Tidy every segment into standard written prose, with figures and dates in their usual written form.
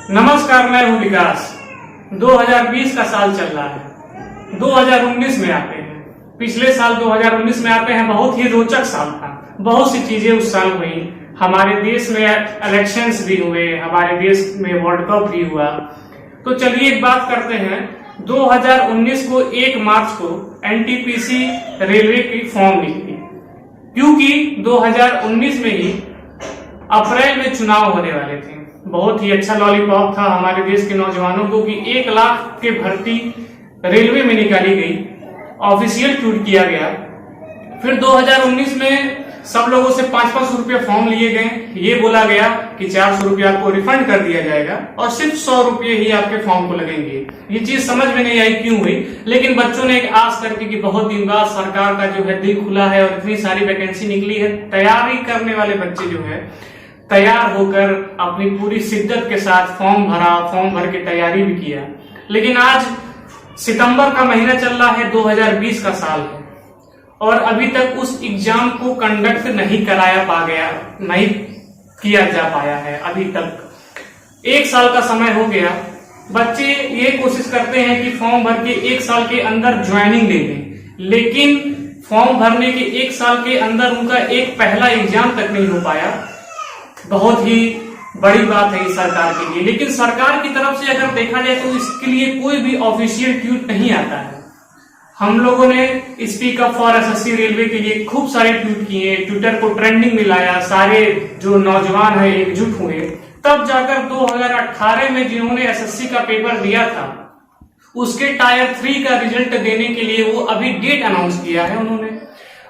नमस्कार, मैं हूं विकास। 2020 का साल चल रहा है, 2019 में आते हैं। पिछले साल 2019 में आते हैं, बहुत ही रोचक साल था। बहुत सी चीजें उस साल हुई। हमारे देश में इलेक्शंस भी हुए, हमारे देश में वर्ल्ड कप भी हुआ। तो चलिए एक बात करते हैं। 2019 को 1 मार्च को एनटीपीसी रेलवे की फॉर्म निकली, क्योंकि 2019 में ही अप्रैल में चुनाव होने वाले थे। बहुत ही अच्छा लॉलीपॉप था हमारे देश के नौजवानों को कि 1 लाख के भर्ती रेलवे में निकाली गई, ऑफिशियल ट्वीट किया गया। फिर 2019 में सब लोगों से 500 रुपये फॉर्म लिए गए। ये बोला गया कि 400 रुपये आपको रिफंड कर दिया जाएगा और सिर्फ 100 रुपये ही आपके फॉर्म को लगेंगे। ये चीज समझ में नहीं आई क्यों हुई, लेकिन बच्चों ने एक आस करके कि बहुत दिन बाद सरकार का जो है दिल खुला है और इतनी सारी वैकेंसी निकली है, तैयारी करने वाले बच्चे जो है तैयार होकर अपनी पूरी शिद्दत के साथ फॉर्म भरा, फॉर्म भर के तैयारी भी किया। लेकिन आज सितंबर का महीना चल रहा है, 2020 का साल है और अभी तक उस एग्जाम को कंडक्ट नहीं किया जा पाया है। अभी तक 1 साल का समय हो गया। बच्चे ये कोशिश करते हैं कि फॉर्म भर के 1 साल के अंदर ज्वाइनिंग ले लें, लेकिन फॉर्म भरने के 1 साल के अंदर उनका एक पहला एग्जाम तक नहीं हो पाया। बहुत ही बड़ी बात है इस सरकार के लिए। लेकिन सरकार की तरफ से अगर देखा जाए तो इसके लिए कोई भी ऑफिशियल ट्वीट नहीं आता है। हम लोगों ने speak up for SSC railway के लिए खूब सारे ट्वीट किए, ट्विटर को ट्रेंडिंग में लाया, सारे जो नौजवान है एकजुट हुए। तब जाकर 2018 में जिन्होंने एसएससी का पेपर दिया था, उसके टायर 3 का रिजल्ट देने के लिए वो अभी डेट अनाउंस किया है। उन्होंने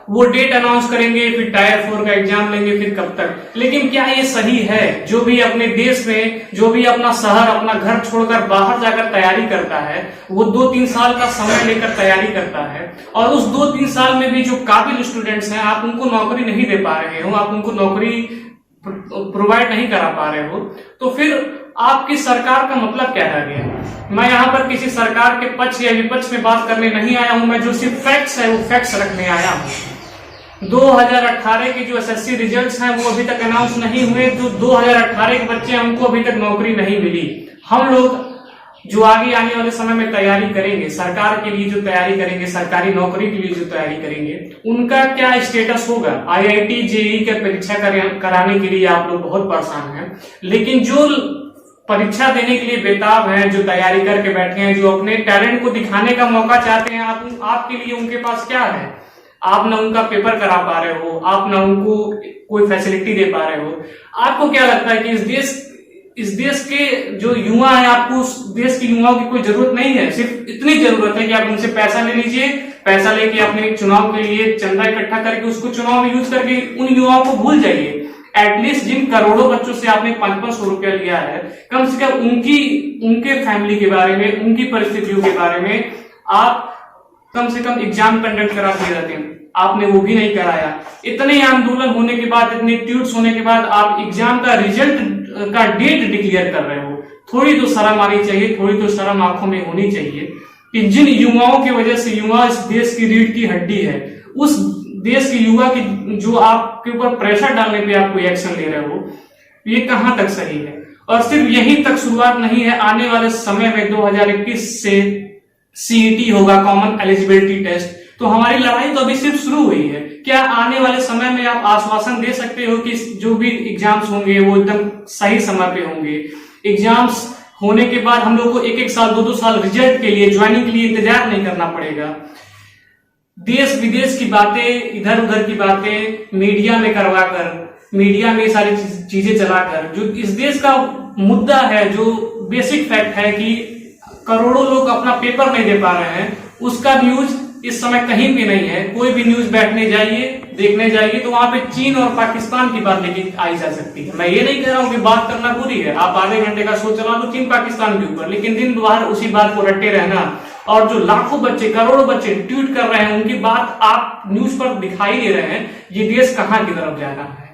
वो डेट अनाउंस करेंगे, फिर टायर 4 का एग्जाम लेंगे, फिर कब तक। लेकिन क्या ये सही है? जो भी अपने देश में, जो भी अपना शहर, अपना घर छोड़कर बाहर जाकर तैयारी करता है, वो 2-3 साल का समय लेकर तैयारी करता है और उस 2-3 साल में भी जो काबिल स्टूडेंट्स हैं, आप उनको नौकरी नहीं दे पा रहे हो, आप उनको नौकरी प्रोवाइड नहीं करा पा रहे हो, तो फिर आपकी सरकार का मतलब क्या रह गया? मैं यहाँ पर किसी सरकार के पक्ष या विपक्ष में बात करने नहीं आया हूं। मैं जो सिर्फ फैक्ट्स है वो फैक्ट्स रखने आया हूं। 2018 के जो एसएससी रिजल्ट्स हैं वो अभी तक अनाउंस नहीं हुए। जो 2018 के बच्चे हैं उनको अभी तक नौकरी नहीं मिली। हम लोग जो आगे आने वाले समय में तैयारी करेंगे, सरकार के लिए जो तैयारी करेंगे, सरकारी नौकरी के लिए जो तैयारी करेंगे, उनका क्या स्टेटस होगा? आईआईटी जेईई का परीक्षा कराने के लिए आप लोग बहुत परेशान हैं, लेकिन जो परीक्षा देने के लिए बेताब हैं, जो तैयारी करके बैठे हैं, जो अपने टैलेंट को दिखाने का मौका चाहते हैं, आपके लिए उनके पास क्या है? आप ना उनका पेपर करा पा रहे हो, आप ना उनको कोई फैसिलिटी दे पा रहे हो। आपको क्या लगता है कि इस देश के जो युवा है, आपको उस देश के युवाओं की कोई जरूरत नहीं है? सिर्फ इतनी जरूरत है कि आप उनसे पैसा ले लीजिए, पैसा लेके अपने चुनाव के लिए चंदा इकट्ठा करके उसको चुनाव में यूज करके उन युवाओं को भूल जाइए। एटलीस्ट जिन करोड़ों बच्चों से आपने 500 रुपया लिया है, कम से कम उनके फैमिली के बारे में, उनकी परिस्थितियों के बारे में आप कम से कम एग्जाम कंडक्ट करा दिए रहते हैं। आपने वो भी नहीं कराया। इतने आंदोलन होने के बाद, इतने ट्वीट्स होने के बाद आप एग्जाम का रिजल्ट का डेट डिक्लेयर कर रहे हो। थोड़ी तो शर्म आनी चाहिए, थोड़ी तो शर्म आंखों में होनी चाहिए कि जिन युवाओं की वजह से, युवा इस देश की रीढ़ की हड्डी है, उस देश के युवा की जो आपके ऊपर प्रेशर डालने पे आप कोई एक्शन ले रहे हो, ये कहां तक सही है? और सिर्फ यहीं तक शुरुआत नहीं है। आने वाले समय में 2021 से सीईटी होगा, कॉमन एलिजिबिलिटी टेस्ट। तो हमारी लड़ाई तो अभी सिर्फ शुरू हुई है। क्या आने वाले समय में आप आश्वासन दे सकते हो कि जो भी एग्जाम्स होंगे वो एकदम सही समय पे होंगे? एग्जाम्स होने के बाद हम लोग को 1-1 साल, 2-2 साल रिजल्ट के लिए, ज्वाइनिंग के लिए इंतजार नहीं करना पड़ेगा। देश विदेश की बातें, इधर उधर की बातें मीडिया में करवाकर, मीडिया में सारी चीजें चलाकर, जो इस देश का मुद्दा है, जो बेसिक फैक्ट है कि करोड़ों लोग अपना पेपर नहीं दे पा रहे हैं, उसका न्यूज इस समय कहीं भी नहीं है। कोई भी न्यूज बैठने जाइए, देखने जाइए, तो वहां पे चीन और पाकिस्तान की बात लेके आई जा सकती है। मैं ये नहीं कह रहा हूं कि बात करना बुरी है, आप आधे घंटे का शो चला लो चीन पाकिस्तान के ऊपर, लेकिन दिन भर उसी बात को रट्टे रहना और जो लाखों बच्चे, करोड़ों बच्चे ट्वीट कर रहे हैं, उनकी बात आप न्यूज पर दिखाई दे रहे हैं, ये देश कहां की तरफ जा रहा है?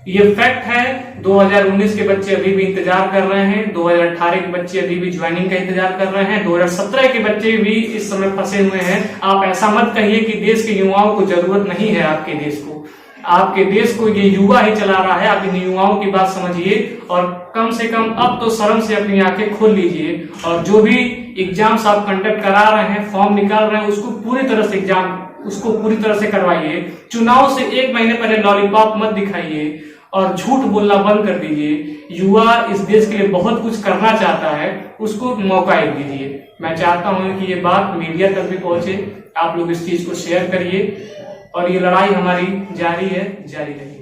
ये फैक्ट है। 2019 के बच्चे अभी भी इंतजार कर रहे हैं, 2018 के बच्चे अभी भी ज्वाइनिंग का इंतजार कर रहे हैं, 2017 के बच्चे भी इस समय फंसे हुए हैं। आप ऐसा मत कहिए कि देश के युवाओं को जरूरत नहीं है आपके देश को। आपके देश को ये युवा ही चला रहा है। आप इन युवाओं की बात समझिए और कम से कम अब तो शर्म से अपनी आंखें खोल लीजिए और जो भी एग्जाम्स आप कंडक्ट करा रहे हैं, फॉर्म निकाल रहे हैं, उसको पूरी तरह से करवाइए। चुनाव से 1 महीने पहले लॉलीपॉप मत दिखाइए और झूठ बोलना बंद कर दीजिए। युवा इस देश के लिए बहुत कुछ करना चाहता है, उसको मौका एक दीजिए। मैं चाहता हूं कि ये बात मीडिया तक भी पहुंचे, आप लोग इस चीज को शेयर करिए और ये लड़ाई हमारी जारी है, जारी रहेगी।